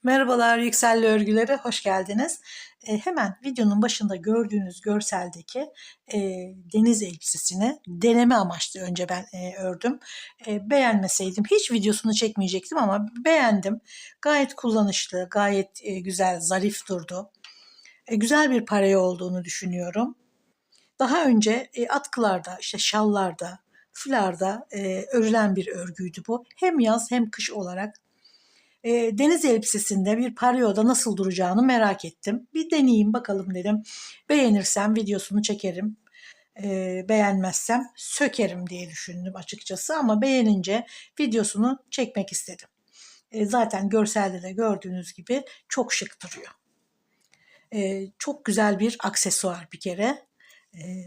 Merhabalar Yüksel'le örgülere hoş geldiniz. Hemen videonun başında gördüğünüz görseldeki deniz elbisesini deneme amaçlı önce ben ördüm. Beğenmeseydim hiç videosunu çekmeyecektim ama beğendim. Gayet kullanışlı, gayet güzel, zarif durdu. Güzel bir pareo olduğunu düşünüyorum. Daha önce atkılarda, işte şallarda, fularda örülen bir örgüydü bu. Hem yaz hem kış olarak deniz elbisesinde bir paryoda nasıl duracağını merak ettim. Bir deneyeyim bakalım dedim. Beğenirsem videosunu çekerim. Beğenmezsem sökerim diye düşündüm açıkçası ama beğenince videosunu çekmek istedim. Zaten görselde de gördüğünüz gibi çok şık duruyor. Çok güzel bir aksesuar bir kere.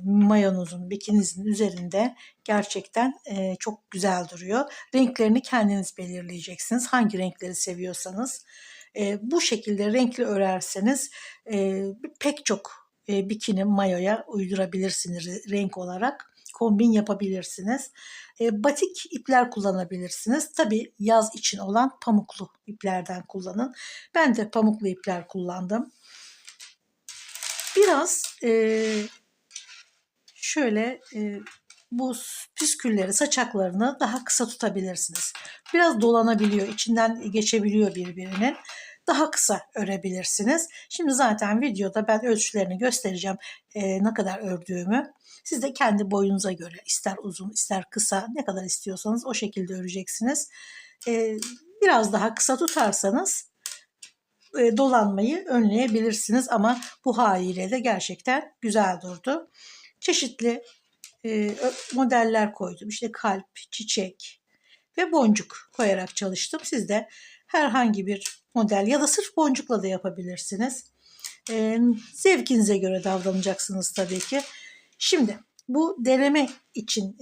Mayonuzun, bikininizin üzerinde gerçekten çok güzel duruyor. Renklerini kendiniz belirleyeceksiniz. Hangi renkleri seviyorsanız. Bu şekilde renkli örerseniz pek çok bikini mayoya uydurabilirsiniz renk olarak. Kombin yapabilirsiniz. Batik ipler kullanabilirsiniz. Tabii yaz için olan pamuklu iplerden kullanın. Ben de pamuklu ipler kullandım. Biraz şöyle bu püskülleri, saçaklarını daha kısa tutabilirsiniz. Biraz dolanabiliyor, içinden geçebiliyor birbirinin. Daha kısa örebilirsiniz. Şimdi zaten videoda ben ölçülerini göstereceğim ne kadar ördüğümü. Siz de kendi boyunuza göre ister uzun ister kısa ne kadar istiyorsanız o şekilde öreceksiniz. E, Biraz daha kısa tutarsanız dolanmayı önleyebilirsiniz ama bu haliyle de gerçekten güzel durdu. Çeşitli modeller koydum. İşte kalp, çiçek ve boncuk koyarak çalıştım. Siz de herhangi bir model ya da sırf boncukla da yapabilirsiniz. Zevkinize göre davranacaksınız tabii ki. Şimdi bu deneme için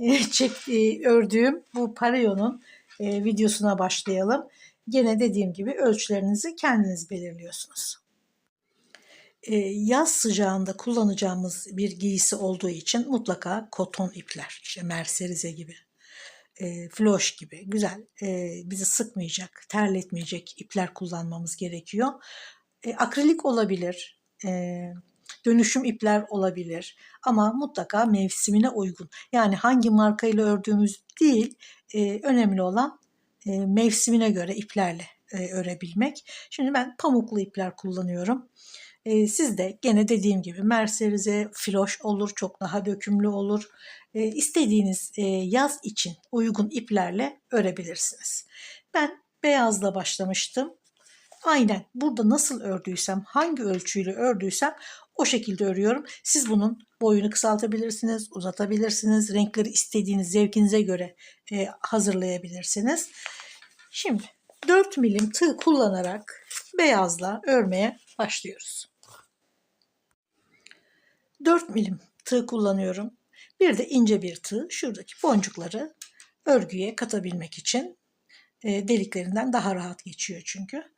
ördüğüm bu parayonun videosuna başlayalım. Gene dediğim gibi ölçülerinizi kendiniz belirliyorsunuz. Yaz sıcağında kullanacağımız bir giysi olduğu için mutlaka koton ipler, işte merserize gibi, floş gibi güzel, bizi sıkmayacak, terletmeyecek ipler kullanmamız gerekiyor. Akrilik olabilir, dönüşüm ipler olabilir ama mutlaka mevsimine uygun. Yani hangi markayla ördüğümüz değil, önemli olan mevsimine göre iplerle örebilmek. Şimdi ben pamuklu ipler kullanıyorum. Siz de gene dediğim gibi merserize, filoş olur, çok daha dökümlü olur. İstediğiniz yaz için uygun iplerle örebilirsiniz. Ben beyazla başlamıştım. Aynen burada nasıl ördüysem, hangi ölçüyle ördüysem o şekilde örüyorum. Siz bunun boyunu kısaltabilirsiniz, uzatabilirsiniz. Renkleri istediğiniz zevkinize göre hazırlayabilirsiniz. Şimdi 4 milim tığ kullanarak beyazla örmeye başlıyoruz. 4 milim tığ kullanıyorum. Bir de ince bir tığ şuradaki boncukları örgüye katabilmek için deliklerinden daha rahat geçiyor çünkü.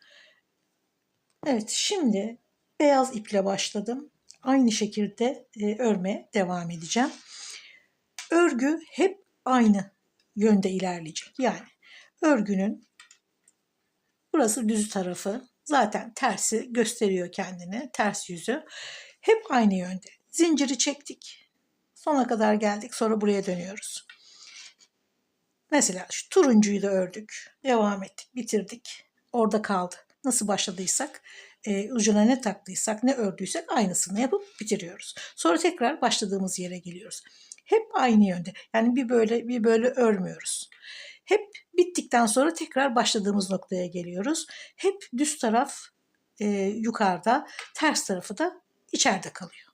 Evet, şimdi beyaz iple başladım. Aynı şekilde örmeye devam edeceğim. Örgü hep aynı yönde ilerleyecek. Yani örgünün burası düz tarafı, zaten tersi gösteriyor kendini, ters yüzü. Hep aynı yönde. Zinciri çektik. Sona kadar geldik. Sonra buraya dönüyoruz. Mesela şu turuncuyu da ördük. Devam ettik. Bitirdik. Orada kaldı. Nasıl başladıysak, ucuna ne taktıysak, ne ördüysek aynısını yapıp bitiriyoruz. Sonra tekrar başladığımız yere geliyoruz. Hep aynı yönde. Yani bir böyle örmüyoruz. Hep bittikten sonra tekrar başladığımız noktaya geliyoruz. Hep düz taraf yukarıda, ters tarafı da içeride kalıyor.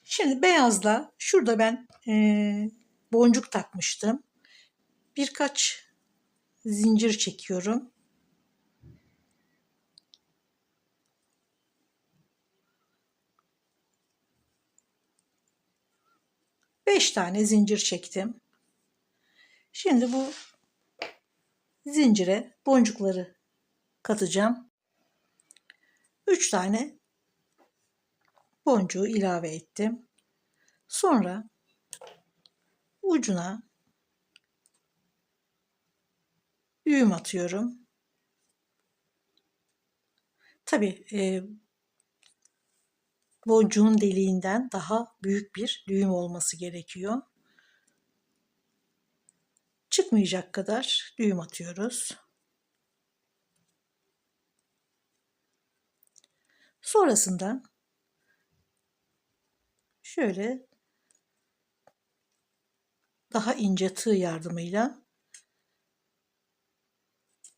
Şimdi beyazla şurada ben boncuk takmıştım. Birkaç zincir çekiyorum. Beş tane zincir çektim. Şimdi bu zincire boncukları katacağım. 3 tane boncuğu ilave ettim. Sonra ucuna düğüm atıyorum. Tabii boncuğun deliğinden daha büyük bir düğüm olması gerekiyor. Çıkmayacak kadar düğüm atıyoruz. Sonrasında şöyle daha ince tığ yardımıyla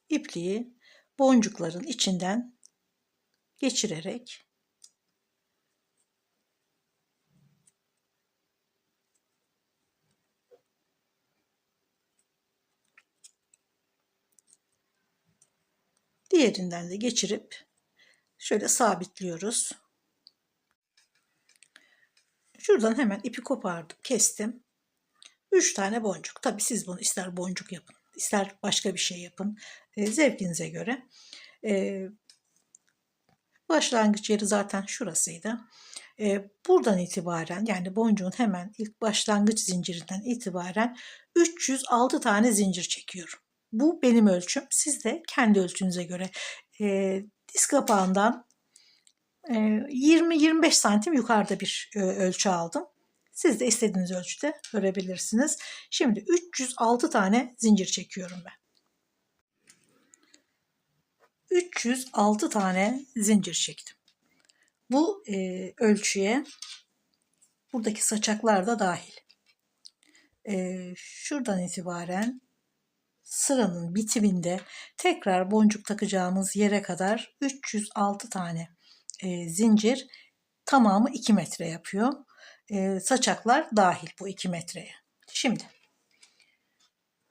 ipliği boncukların içinden geçirerek diğerinden de geçirip şöyle sabitliyoruz. Şuradan hemen ipi kopardım, kestim. 3 tane boncuk. Tabii siz bunu ister boncuk yapın, ister başka bir şey yapın. Zevkinize göre. Başlangıç yeri zaten şurasıydı. Buradan itibaren, yani boncuğun hemen ilk başlangıç zincirinden itibaren 306 tane zincir çekiyorum. Bu benim ölçüm. Siz de kendi ölçünüze göre diz kapağından 20-25 santim yukarıda bir ölçü aldım. Siz de istediğiniz ölçüde örebilirsiniz. Şimdi 306 tane zincir çekiyorum ben. 306 tane zincir çektim. Bu ölçüye buradaki saçaklar da dahil. Şuradan itibaren sıranın bitiminde tekrar boncuk takacağımız yere kadar 306 tane zincir, tamamı 2 metre yapıyor. Saçaklar dahil bu 2 metreye. Şimdi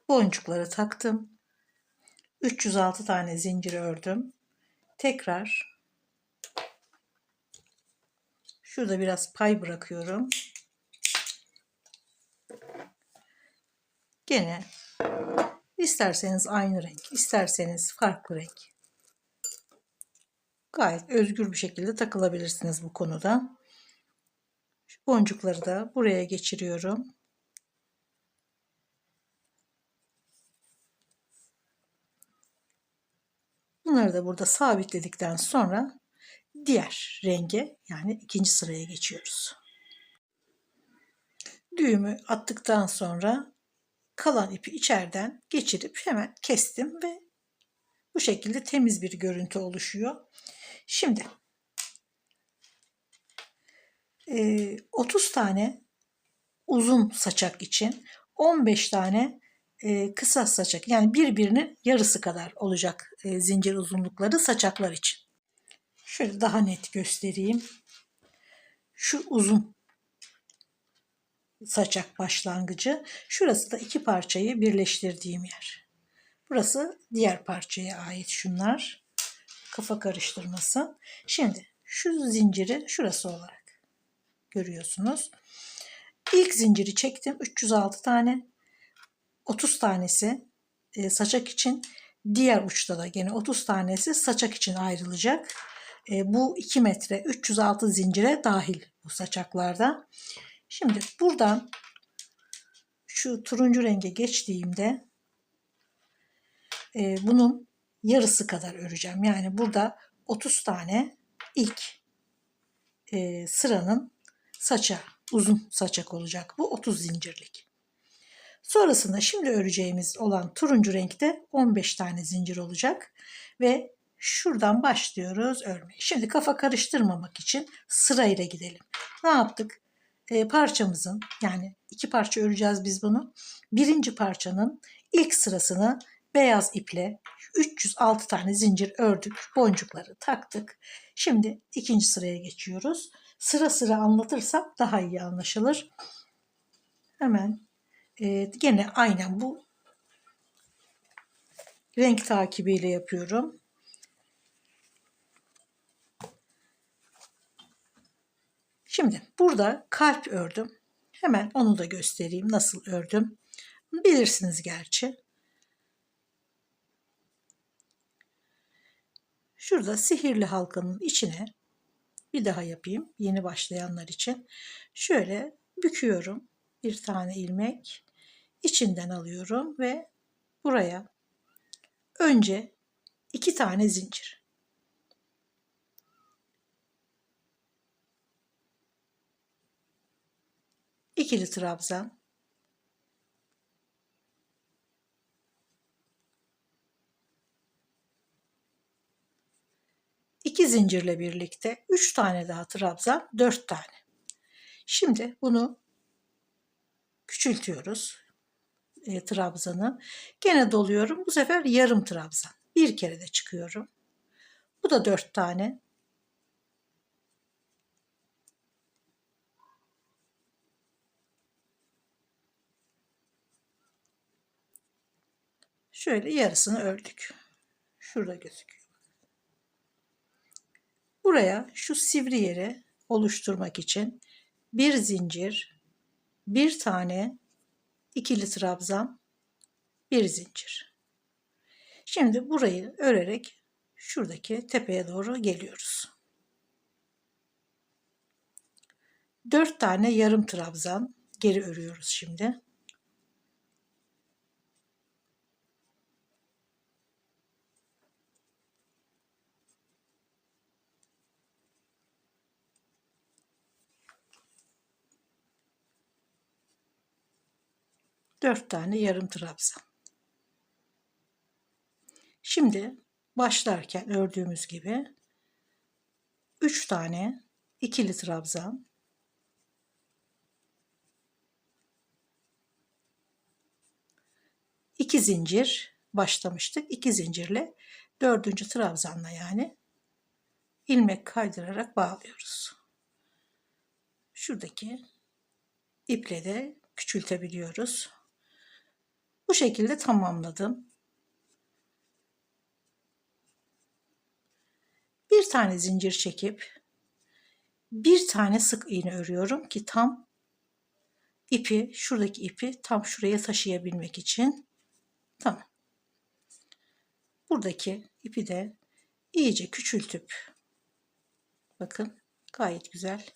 boncukları taktım. 306 tane zincir ördüm. Tekrar şurada biraz pay bırakıyorum. Gene isterseniz aynı renk, isterseniz farklı renk. Gayet özgür bir şekilde takılabilirsiniz bu konuda. Şu boncukları da buraya geçiriyorum. Bunları da burada sabitledikten sonra diğer renge, yani ikinci sıraya geçiyoruz. Düğümü attıktan sonra kalan ipi içeriden geçirip hemen kestim ve bu şekilde temiz bir görüntü oluşuyor. Şimdi 30 tane uzun saçak için 15 tane kısa saçak, yani birbirinin yarısı kadar olacak zincir uzunlukları saçaklar için. Şöyle daha net göstereyim. Şu uzun saçak başlangıcı, şurası da iki parçayı birleştirdiğim yer. Burası diğer parçaya ait, şunlar. Kafa karıştırması. Şimdi şu zinciri şurası olarak görüyorsunuz. İlk zinciri çektim. 306 tane. 30 tanesi saçak için. Diğer uçta da gene 30 tanesi saçak için ayrılacak. Bu 2 metre 306 zincire dahil bu saçaklarda. Şimdi buradan şu turuncu renge geçtiğimde bunun yarısı kadar öreceğim. Yani burada 30 tane ilk sıranın saçağı, uzun saçak olacak. Bu 30 zincirlik. Sonrasında şimdi öreceğimiz olan turuncu renkte 15 tane zincir olacak ve şuradan başlıyoruz örmeye. Şimdi kafa karıştırmamak için sırayla gidelim. Ne yaptık? Parçamızın, yani iki parça öreceğiz biz bunu. Birinci parçanın ilk sırasını beyaz iple 306 tane zincir ördük. Boncukları taktık. Şimdi ikinci sıraya geçiyoruz. Sıra sıra anlatırsam daha iyi anlaşılır. Hemen gene aynen bu renk takibiyle yapıyorum. Şimdi burada kalp ördüm. Hemen onu da göstereyim nasıl ördüm. Bilirsiniz gerçi. Şurada sihirli halkanın içine bir daha yapayım yeni başlayanlar için. Şöyle büküyorum. Bir tane ilmek içinden alıyorum ve buraya önce 2 tane zincir. ikili trabzan, 2 zincirle birlikte 3 tane daha trabzan, 4 tane. Şimdi bunu küçültüyoruz, trabzanı. Gene doluyorum. Bu sefer yarım trabzan. Bir kere de çıkıyorum. Bu da 4 tane. Şöyle yarısını ördük. Şurada gözüküyor. Buraya şu sivri yeri oluşturmak için bir zincir, bir tane ikili trabzan, bir zincir. Şimdi burayı örerek şuradaki tepeye doğru geliyoruz. 4 tane yarım trabzan geri örüyoruz şimdi. Dört tane yarım trabzan. Şimdi başlarken ördüğümüz gibi 3 tane ikili trabzan, 2 zincir başlamıştık. 2 zincirle 4. trabzanla yani ilmek kaydırarak bağlıyoruz. Şuradaki iple de küçültebiliyoruz. Bu şekilde tamamladım. Bir tane zincir çekip bir tane sık iğne örüyorum ki tam ipi, şuradaki ipi tam şuraya taşıyabilmek için. Tamam. Buradaki ipi de iyice küçültüp bakın gayet güzel.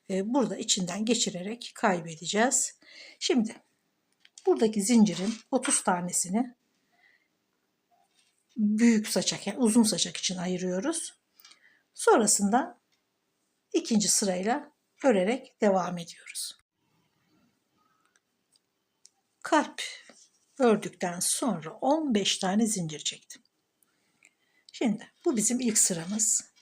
Burada içinden geçirerek kaybedeceğiz. Şimdi buradaki zincirin 30 tanesini büyük saçak yani uzun saçak için ayırıyoruz. Sonrasında ikinci sırayla örerek devam ediyoruz. Kalp ördükten sonra 15 tane zincir çektim. Şimdi bu bizim ilk sıramız.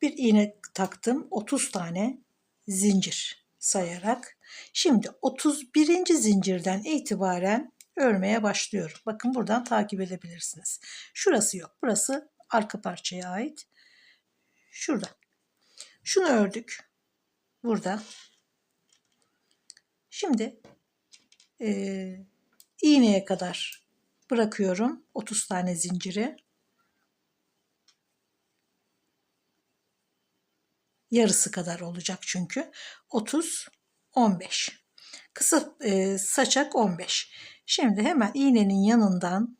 Bir iğne taktım, 30 tane zincir sayarak. Şimdi 31. zincirden itibaren örmeye başlıyorum. Bakın buradan takip edebilirsiniz. Şurası yok. Burası arka parçaya ait. Şurada. Şunu ördük. Burada. Şimdi iğneye kadar bırakıyorum 30 tane zinciri. Yarısı kadar olacak çünkü. 30, 15. Kısa saçak 15. Şimdi hemen iğnenin yanından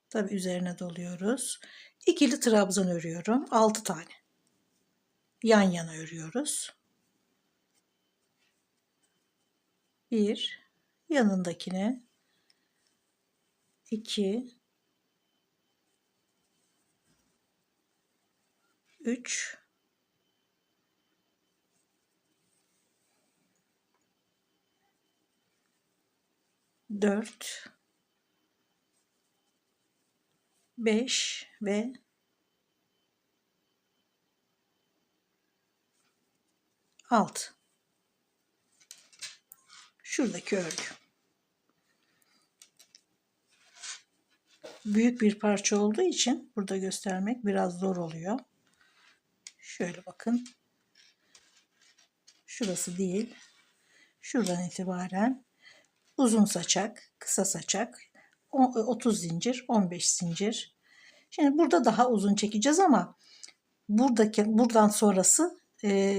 tabi üzerine doluyoruz. İkili trabzan örüyorum. 6 tane. Yan yana örüyoruz. Bir, yanındakine 2, 3, 4, 5 ve 6. Şuradaki örgü. Büyük bir parça olduğu için burada göstermek biraz zor oluyor. Şöyle bakın. Şurası değil. Şuradan itibaren uzun saçak, kısa saçak, 30 zincir, 15 zincir. Şimdi burada daha uzun çekeceğiz ama buradan sonrası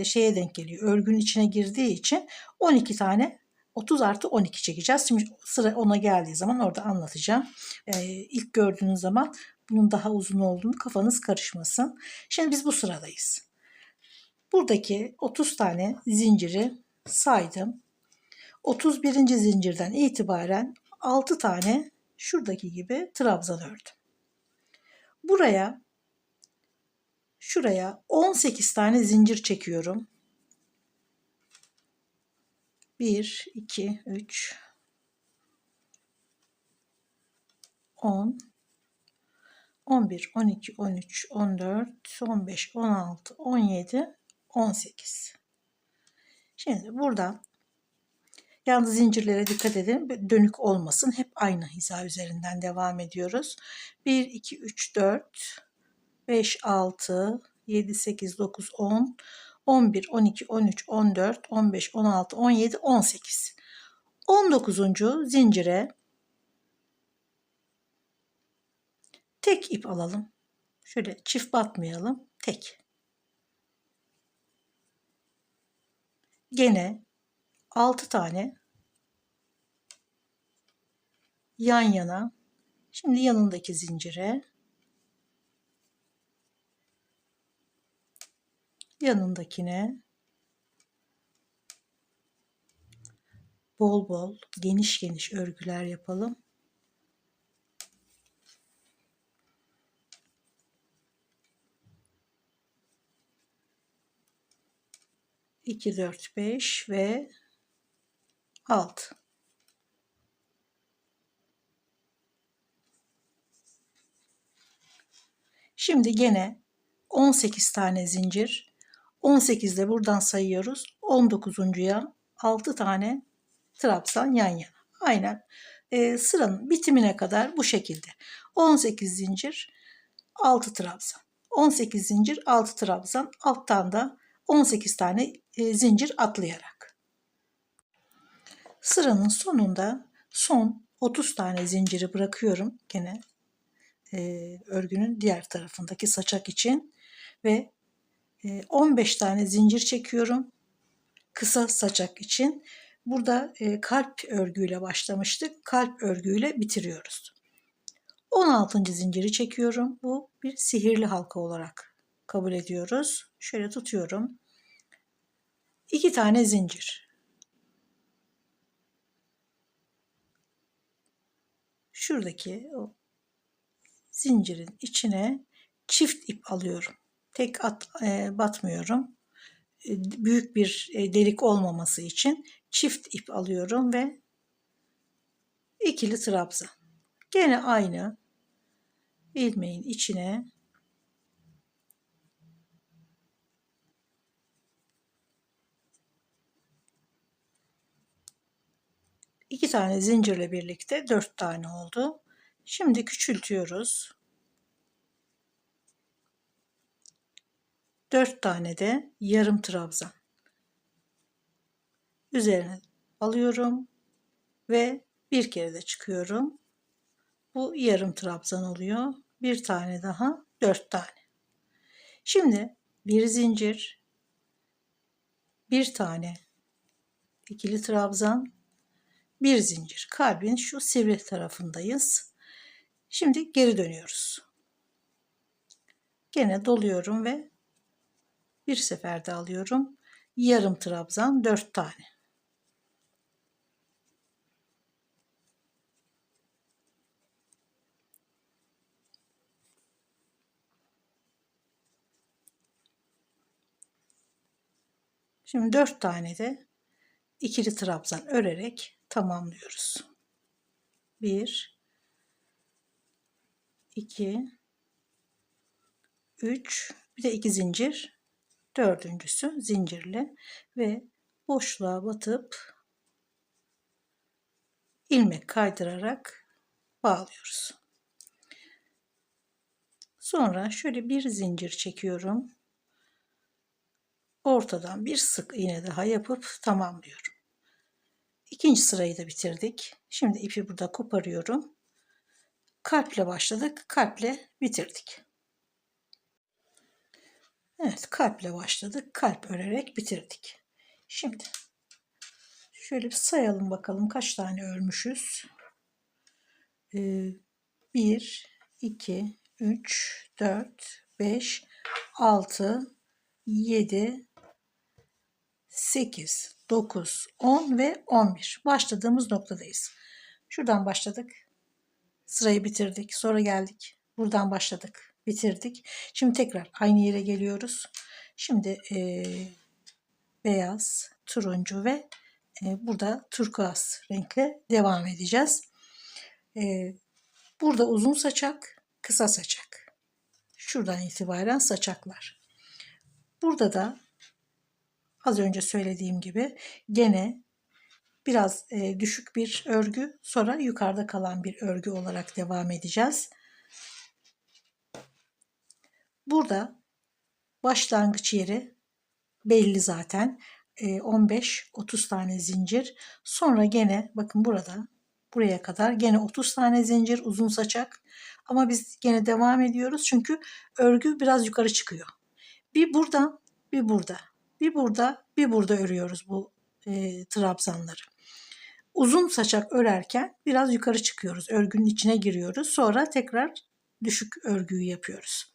şeye denk geliyor. Örgünün içine girdiği için 12 tane 30 artı 12 çekeceğiz. Şimdi sıra ona geldiği zaman orada anlatacağım. İlk gördüğünüz zaman bunun daha uzun olduğunu kafanız karışmasın. Şimdi biz bu sıradayız. Buradaki 30 tane zinciri saydım. 31. zincirden itibaren 6 tane şuradaki gibi trabzan ördüm. Buraya Şuraya 18 tane zincir çekiyorum. 1, 2, 3, 10, 11, 12, 13, 14, 15, 16, 17, 18. Şimdi burada yalnız zincirlere dikkat edin. Dönük olmasın. Hep aynı hiza üzerinden devam ediyoruz. 1, 2, 3, 4, 5, 6, 7, 8, 9, 10, 11, 12, 13, 14, 15, 16, 17, 18. 19. zincire tek ip alalım. Şöyle çift batmayalım. Tek. Gene 6 tane yan yana. Şimdi yanındaki zincire, yanındakine bol bol geniş geniş örgüler yapalım. İki, dört, beş ve 6. Şimdi gene 18 tane zincir. 18'de buradan sayıyoruz. 19'uncuya 6 tane trabzan yan yana. Aynen sıranın bitimine kadar bu şekilde. 18 zincir, 6 trabzan. 18 zincir, 6 trabzan. Alttan da 18 tane zincir atlayarak. Sıranın sonunda son 30 tane zinciri bırakıyorum gene örgünün diğer tarafındaki saçak için ve 15 tane zincir çekiyorum kısa saçak için. Burada kalp örgüyle başlamıştık. Kalp örgüyle bitiriyoruz. 16. zinciri çekiyorum. Bu bir sihirli halka olarak kabul ediyoruz. Şöyle tutuyorum. 2 tane zincir. Şuradaki o zincirin içine çift ip alıyorum. Tek batmıyorum. Büyük bir delik olmaması için çift ip alıyorum ve ikili trabzan. Gene aynı ilmeğin içine iki tane zincirle birlikte 4 tane oldu. Şimdi küçültüyoruz. 4 tane de yarım trabzan. Üzerine alıyorum ve bir kere de çıkıyorum. Bu yarım trabzan oluyor. Bir tane daha, 4 tane. Şimdi bir zincir, bir tane ikili trabzan, bir zincir. Kalbin şu sivri tarafındayız. Şimdi geri dönüyoruz. Gene doluyorum ve bir seferde alıyorum. Yarım trabzan, 4 tane. Şimdi 4 tane de ikili trabzan örerek tamamlıyoruz. 1 2 3 bir de 2 zincir, dördüncüsü zincirli ve boşluğa batıp ilmek kaydırarak bağlıyoruz. Sonra şöyle bir zincir çekiyorum. Ortadan bir sık iğne daha yapıp tamamlıyorum. İkinci sırayı da bitirdik. Şimdi ipi burada koparıyorum. Kalple başladık, kalple bitirdik. Evet, kalple başladık, kalp örerek bitirdik. Şimdi şöyle bir sayalım bakalım kaç tane örmüşüz. 1, 2, 3, 4, 5, 6, 7, 8, 9, 10 ve 11. Başladığımız noktadayız. Şuradan başladık. Sırayı bitirdik. Sonra geldik. Buradan başladık. bitirdik. Şimdi tekrar aynı yere geliyoruz. Şimdi beyaz, turuncu ve burada turkuaz renkle devam edeceğiz. Burada uzun saçak, kısa saçak. Şuradan itibaren saçaklar. Burada da az önce söylediğim gibi gene biraz düşük bir örgü, sonra yukarıda kalan bir örgü olarak devam edeceğiz. Burada başlangıç yeri belli zaten. 15-30 tane zincir. Sonra gene bakın buraya kadar gene 30 tane zincir uzun saçak. Ama biz gene devam ediyoruz çünkü örgü biraz yukarı çıkıyor. Bir buradan, bir burada, bir burada, bir burada örüyoruz bu trabzanları. Uzun saçak örerken biraz yukarı çıkıyoruz. Örgünün içine giriyoruz. Sonra tekrar düşük örgüyü yapıyoruz.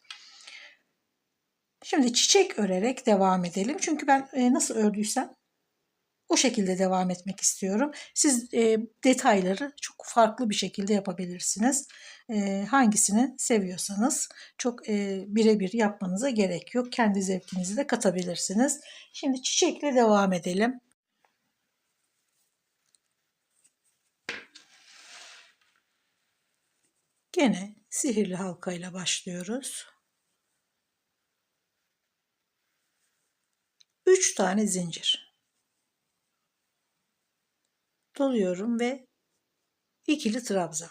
Şimdi çiçek örerek devam edelim. Çünkü ben nasıl ördüysem o şekilde devam etmek istiyorum. Siz detayları çok farklı bir şekilde yapabilirsiniz. Hangisini seviyorsanız çok birebir yapmanıza gerek yok. Kendi zevkinizi de katabilirsiniz. Şimdi çiçekle devam edelim. Gene sihirli halkayla başlıyoruz. 3 tane zincir doluyorum ve ikili trabzan.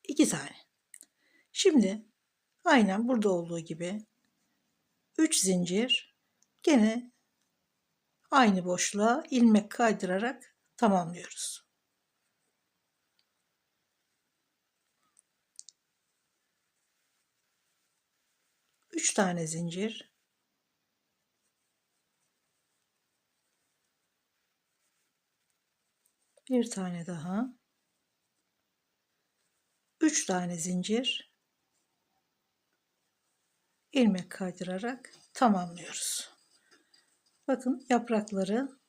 2 tane. Şimdi aynen burada olduğu gibi 3 zincir gene aynı boşluğa ilmek kaydırarak tamamlıyoruz. Üç tane zincir, bir tane daha, 3 tane zincir, ilmek kaydırarak tamamlıyoruz. Bakın yaprakları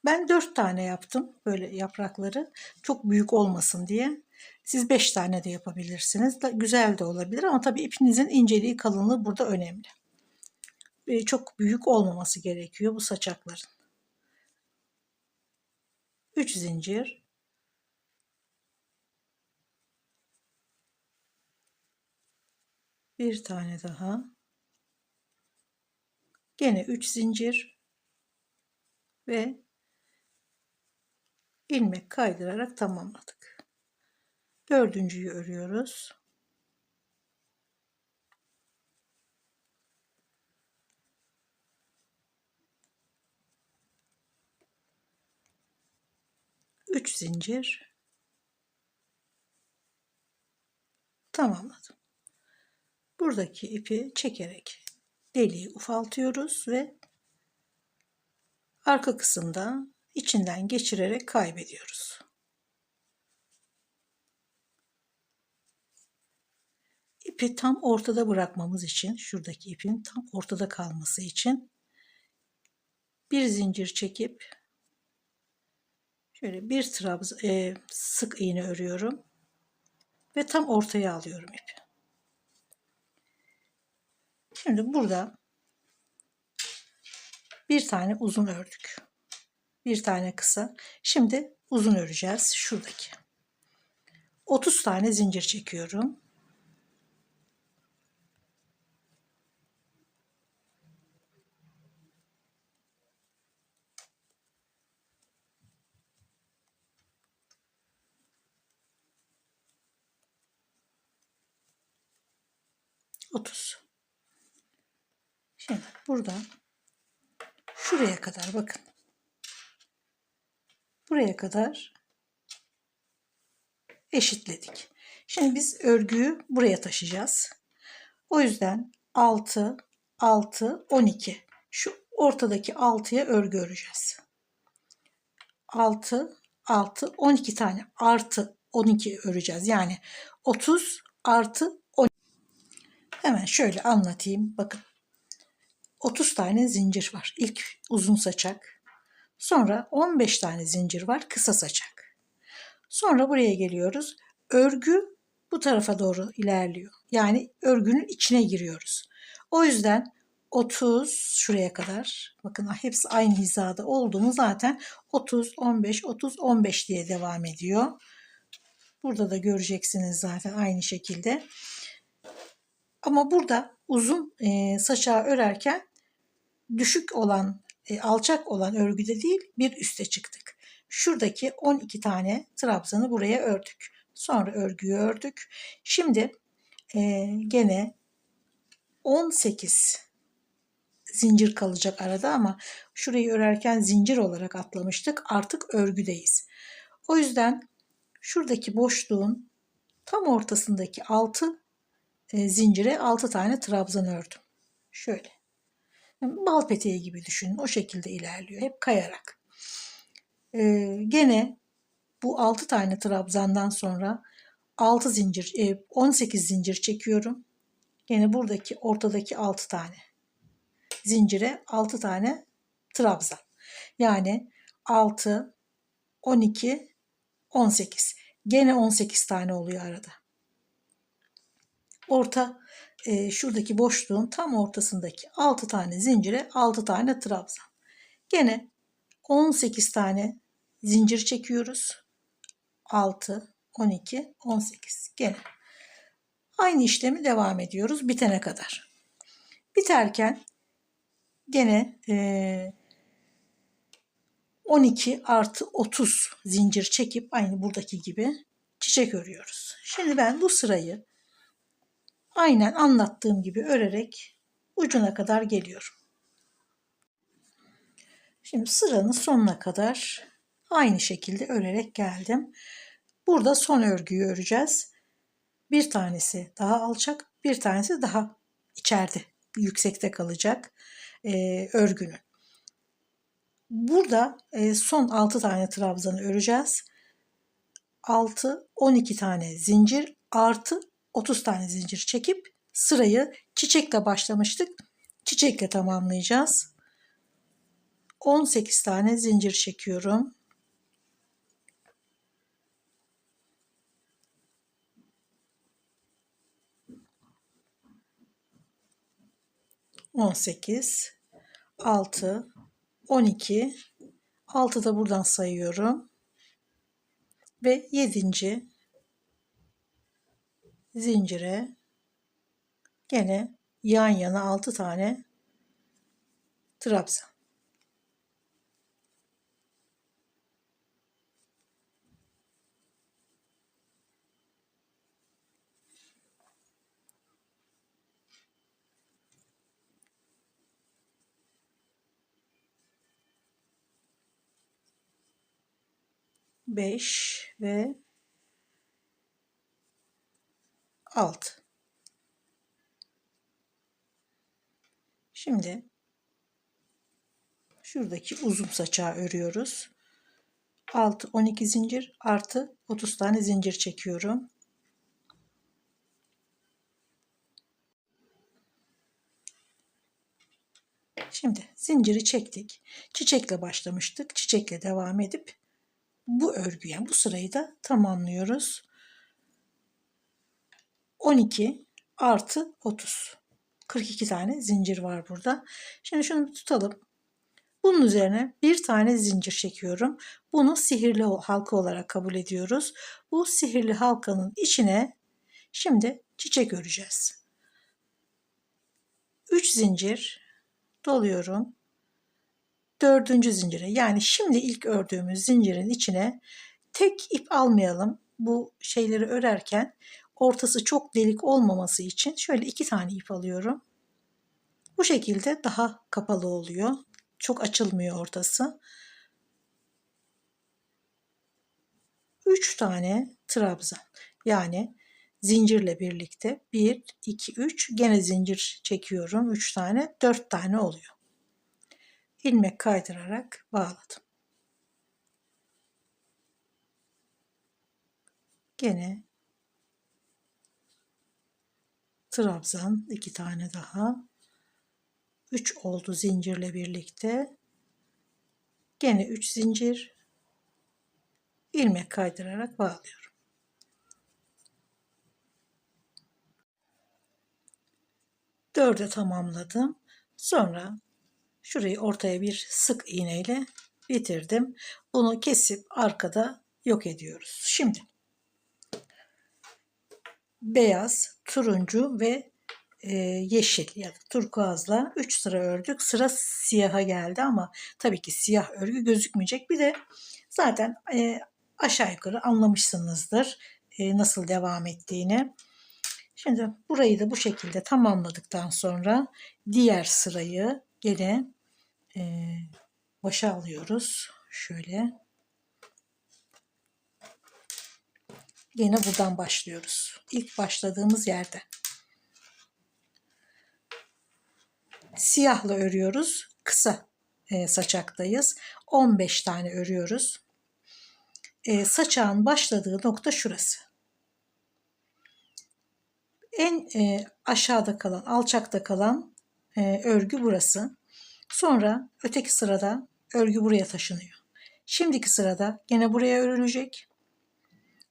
ben 4 tane yaptım böyle yaprakları çok büyük olmasın diye. Siz 5 tane de yapabilirsiniz. Güzel de olabilir ama tabii ipinizin inceliği, kalınlığı burada önemli. Çok büyük olmaması gerekiyor bu saçakların. 3 zincir, bir tane daha, gene 3 zincir ve ilmek kaydırarak tamamladık. Dördüncüyü örüyoruz. Üç zincir tamamladım. Buradaki ipi çekerek deliği ufaltıyoruz ve arka kısımda içinden geçirerek kaybediyoruz. İpi tam ortada bırakmamız için, şuradaki ipin tam ortada kalması için bir zincir çekip şöyle bir sık iğne örüyorum ve tam ortaya alıyorum ipi. Şimdi burada bir tane uzun ördük. Bir tane kısa. Şimdi uzun öreceğiz. Şuradaki. 30 tane zincir çekiyorum. Şimdi buradan şuraya kadar bakın. Buraya kadar eşitledik. Şimdi biz örgüyü buraya taşıyacağız. O yüzden 6, 6, 12. Şu ortadaki 6'ya örgü öreceğiz. 6, 6, 12 tane artı 12 öreceğiz. Yani 30 artı 12. Hemen şöyle anlatayım. Bakın. 30 tane zincir var. İlk uzun saçak. Sonra 15 tane zincir var kısa saçak. Sonra buraya geliyoruz. Örgü bu tarafa doğru ilerliyor. Yani örgünün içine giriyoruz. O yüzden 30 şuraya kadar, bakın hepsi aynı hizada olduğunu zaten 30, 15, 30, 15 diye devam ediyor. Burada da göreceksiniz zaten aynı şekilde. Ama burada uzun saçağı örerken düşük olan, alçak olan örgüde değil bir üste çıktık. Şuradaki 12 tane trabzanı buraya ördük. Sonra örgüyü ördük. Şimdi gene 18 zincir kalacak arada ama şurayı örerken zincir olarak atlamıştık. Artık örgüdeyiz. O yüzden şuradaki boşluğun tam ortasındaki 6 zincire 6 tane trabzan ördüm. Şöyle. Bal peteği gibi düşünün. O şekilde ilerliyor. Hep kayarak. Gene bu 6 tane trabzandan sonra 6 zincir, 18 zincir çekiyorum. Gene buradaki ortadaki 6 tane zincire 6 tane trabzan. Yani 6, 12, 18. Gene 18 tane oluyor arada. Şuradaki boşluğun tam ortasındaki 6 tane zincire 6 tane trabzan. Gene 18 tane zincir çekiyoruz. 6, 12, 18. Gene aynı işlemi devam ediyoruz bitene kadar. Biterken gene 12 artı 30 zincir çekip aynı buradaki gibi çiçek örüyoruz. Şimdi ben bu sırayı aynen anlattığım gibi örerek ucuna kadar geliyorum. Şimdi sıranın sonuna kadar aynı şekilde örerek geldim. Burada son örgüyü öreceğiz. Bir tanesi daha alçak, bir tanesi daha içeride, yüksekte kalacak örgünün. Burada son 6 tane trabzanı öreceğiz. 6, 12 tane zincir artı 30 tane zincir çekip sırayı çiçekle başlamıştık. Çiçekle tamamlayacağız. 18 tane zincir çekiyorum. 18, 6, 12, 6 da buradan sayıyorum. Ve 7. zincire gene yan yana 6 tane trabzan. Beş ve 6. Şimdi şuradaki uzun saçağı örüyoruz. 6, 12 zincir artı 30 tane zincir çekiyorum. Şimdi zinciri çektik. Çiçekle başlamıştık. Çiçekle devam edip bu örgü, yani bu sırayı da tamamlıyoruz. 12 artı 30. 42 tane zincir var burada. Şimdi şunu tutalım. Bunun üzerine bir tane zincir çekiyorum. Bunu sihirli halka olarak kabul ediyoruz. Bu sihirli halkanın içine şimdi çiçek öreceğiz. 3 zincir doluyorum. 4. zincire, yani şimdi ilk ördüğümüz zincirin içine tek ip almayalım. Bu şeyleri örerken ortası çok delik olmaması için şöyle 2 tane ip alıyorum. Bu şekilde daha kapalı oluyor. Çok açılmıyor ortası. 3 tane trabzan. Yani zincirle birlikte 1, 2, 3, gene zincir çekiyorum. 3 tane, 4 tane oluyor. İlmek kaydırarak bağladım. Gene trabzan 2 tane daha. 3 oldu zincirle birlikte. Gene 3 zincir. ilmek kaydırarak bağlıyorum. Dörde tamamladım. Sonra şurayı ortaya bir sık iğneyle bitirdim. Bunu kesip arkada yok ediyoruz. Şimdi beyaz, turuncu ve yeşil ya da turkuazla 3 sıra ördük. Sıra siyaha geldi ama tabii ki siyah örgü gözükmeyecek. Bir de zaten aşağı yukarı anlamışsınızdır nasıl devam ettiğini. Şimdi burayı da bu şekilde tamamladıktan sonra diğer sırayı gene başa alıyoruz. Şöyle. Yine buradan başlıyoruz. İlk başladığımız yerde. Siyahla örüyoruz. Kısa saçaktayız. 15 tane örüyoruz. Saçağın başladığı nokta şurası. En aşağıda kalan, alçakta kalan örgü burası. Sonra öteki sırada örgü buraya taşınıyor. Şimdiki sırada gene buraya örülecek.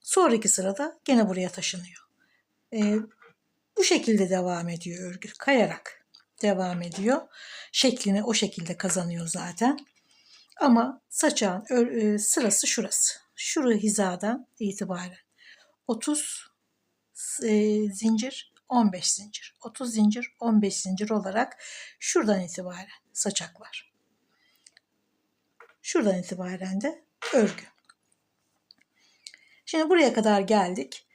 Sonraki sırada gene buraya taşınıyor. Bu şekilde devam ediyor örgü. Kayarak devam ediyor. Şeklini o şekilde kazanıyor zaten. Ama saçağın sırası şurası. Şuru hizadan itibaren 30 zincir, 15 zincir. 30 zincir, 15 zincir olarak şuradan itibaren saçaklar. Şuradan itibaren de örgü. Şimdi buraya kadar geldik.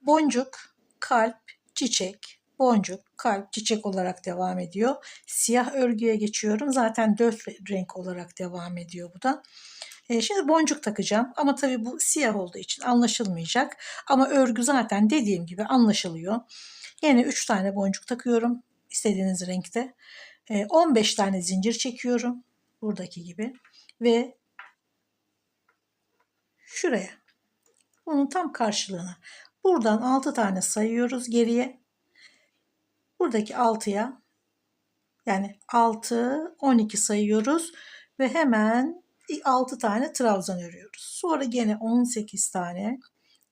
Boncuk, kalp, çiçek, boncuk, kalp, çiçek olarak devam ediyor. Siyah örgüye geçiyorum. Zaten 4 renk olarak devam ediyor bu da. Şimdi boncuk takacağım ama tabii bu siyah olduğu için anlaşılmayacak. Ama örgü zaten dediğim gibi anlaşılıyor. Yine 3 tane boncuk takıyorum istediğiniz renkte. 15 tane zincir çekiyorum buradaki gibi ve şuraya bunun tam karşılığına buradan 6 tane sayıyoruz geriye. Buradaki 6'ya yani 6 12 sayıyoruz ve hemen 6 tane trabzan örüyoruz. Sonra gene 18 tane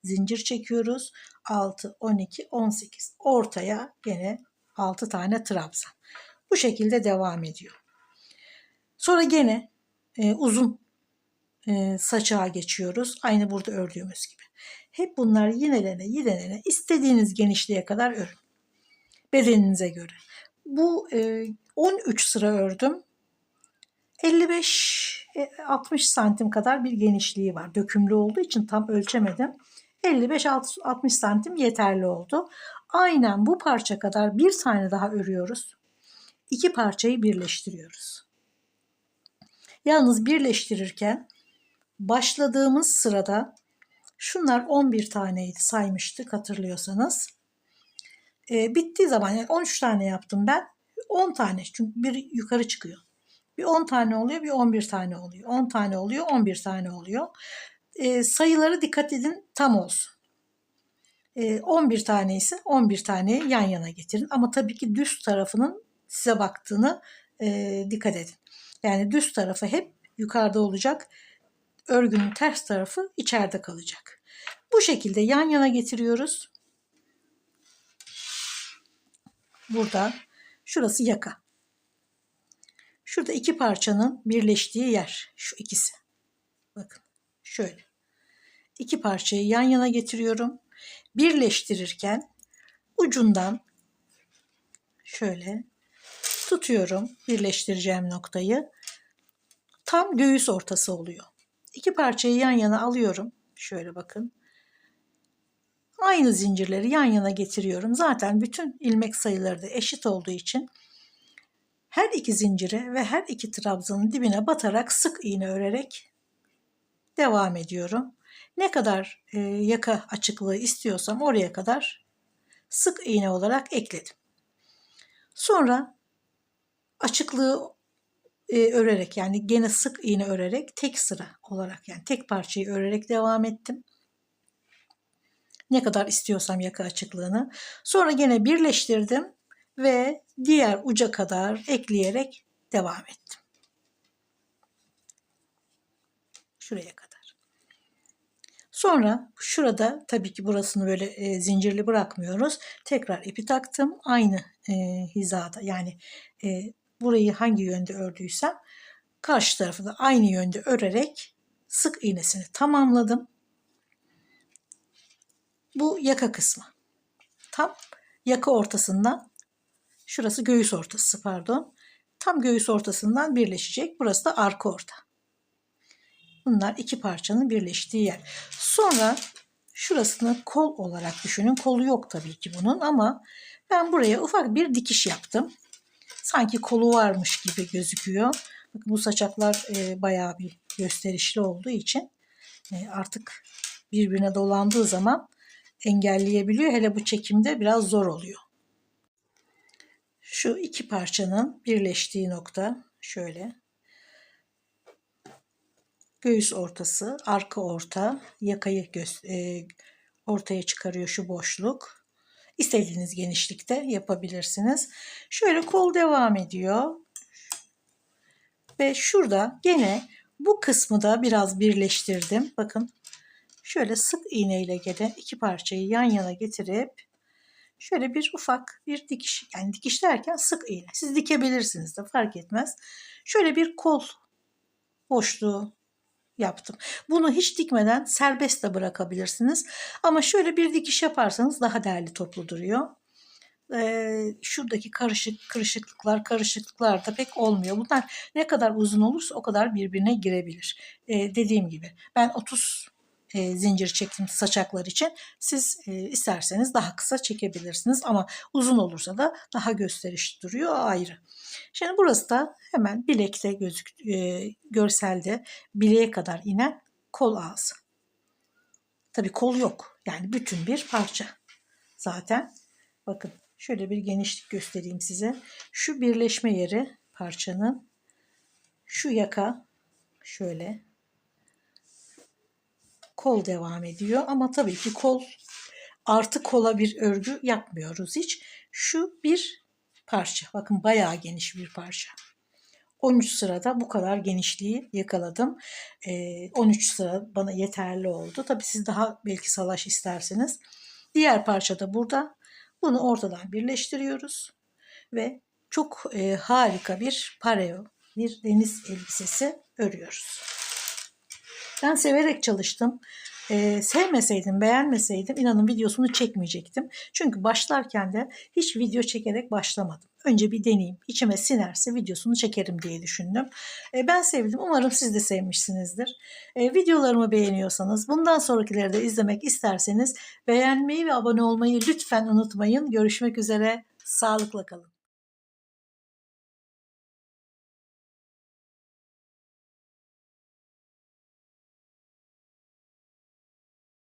zincir çekiyoruz. 6 12 18 ortaya gene 6 tane trabzan. Bu şekilde devam ediyor. Sonra gene uzun saçağa geçiyoruz. Aynı burada ördüğümüz gibi. Hep bunlar yinelene istediğiniz genişliğe kadar örün. Bedeninize göre. Bu 13 sıra ördüm. 55-60 santim kadar bir genişliği var. Dökümlü olduğu için tam ölçemedim. 55-60 santim yeterli oldu. Aynen bu parça kadar bir tane daha örüyoruz. İki parçayı birleştiriyoruz. Yalnız birleştirirken başladığımız sırada şunlar 11 taneydi saymıştık hatırlıyorsanız. Bittiği zaman yani 13 tane yaptım ben. 10 tane çünkü bir yukarı çıkıyor. Bir 10 tane oluyor, bir 11 tane oluyor. 10 tane oluyor, 11 tane oluyor. Sayıları dikkat edin tam olsun. 11 tane ise 11 taneyi yan yana getirin. Ama tabii ki düz tarafının size baktığını dikkat edin. Yani düz tarafı hep yukarıda olacak. Örgünün ters tarafı içeride kalacak. Bu şekilde yan yana getiriyoruz. Burada şurası yaka. Şurada iki parçanın birleştiği yer. Şu ikisi. Bakın şöyle. İki parçayı yan yana getiriyorum. Birleştirirken ucundan şöyle tutuyorum birleştireceğim noktayı. Tam göğüs ortası oluyor. İki parçayı yan yana alıyorum. Şöyle bakın. Aynı zincirleri yan yana getiriyorum. Zaten bütün ilmek sayıları da eşit olduğu için her iki zincire ve her iki trabzanın dibine batarak sık iğne örerek devam ediyorum. Ne kadar yaka açıklığı istiyorsam oraya kadar sık iğne olarak ekledim. Sonra açıklığı örerek yani gene sık iğne örerek tek sıra olarak yani tek parçayı örerek devam ettim. Ne kadar istiyorsam yaka açıklığını. Sonra gene birleştirdim ve diğer uca kadar ekleyerek devam ettim. Şuraya kadar. Sonra şurada tabii ki burasını böyle zincirli bırakmıyoruz. Tekrar ipi taktım. Aynı hizada, yani burayı hangi yönde ördüysem karşı tarafı da aynı yönde örerek sık iğnesini tamamladım. Bu yaka kısmı. Tam yaka ortasından, şurası göğüs ortası pardon. Tam göğüs ortasından birleşecek. Burası da arka orta. Bunlar iki parçanın birleştiği yer. Sonra şurasını kol olarak düşünün. Kolu yok tabii ki bunun, ama ben buraya ufak bir dikiş yaptım. Sanki kolu varmış gibi gözüküyor. Bakın bu saçaklar bayağı bir gösterişli olduğu için artık birbirine dolandığı zaman engelleyebiliyor. Hele bu çekimde biraz zor oluyor. Şu iki parçanın birleştiği nokta şöyle. Göğüs ortası, arka orta, yakayı ortaya çıkarıyor şu boşluk. İstediğiniz genişlikte yapabilirsiniz. Şöyle kol devam ediyor. Ve şurada gene bu kısmı da biraz birleştirdim. Bakın şöyle sık iğne ile gene iki parçayı yan yana getirip şöyle bir ufak bir dikiş, yani dikiş derken sık iğne. Siz dikebilirsiniz de fark etmez. Şöyle bir kol boşluğu yaptım. Bunu hiç dikmeden serbest de bırakabilirsiniz. Ama şöyle bir dikiş yaparsanız daha değerli toplu duruyor. Şuradaki karışıklıklar da pek olmuyor. Bunlar ne kadar uzun olursa o kadar birbirine girebilir. Dediğim gibi ben 30 zincir çektim saçaklar için. Siz isterseniz daha kısa çekebilirsiniz, ama uzun olursa da daha gösterişli duruyor, ayrı. Şimdi burası da hemen bilekte görselde bileğe kadar inen kol ağzı. Tabii kol yok. Yani bütün bir parça. Zaten bakın şöyle bir genişlik göstereyim size. Şu birleşme yeri parçanın, şu yaka şöyle kol devam ediyor, ama tabii ki kol artı kola bir örgü yapmıyoruz hiç. Şu bir parça. Bakın bayağı geniş bir parça. 13 sırada bu kadar genişliği yakaladım. 13 sıra bana yeterli oldu. Tabii siz daha belki salaş isterseniz. Diğer parça da burada. Bunu ortadan birleştiriyoruz ve çok harika bir pareo, bir deniz elbisesi örüyoruz. Ben severek çalıştım. Sevmeseydim, beğenmeseydim inanın videosunu çekmeyecektim. Çünkü başlarken de hiç video çekerek başlamadım. Önce bir deneyeyim, içime sinerse videosunu çekerim diye düşündüm. Ben sevdim. Umarım siz de sevmişsinizdir. Videolarımı beğeniyorsanız, bundan sonrakileri de izlemek isterseniz beğenmeyi ve abone olmayı lütfen unutmayın. Görüşmek üzere. Sağlıkla kalın.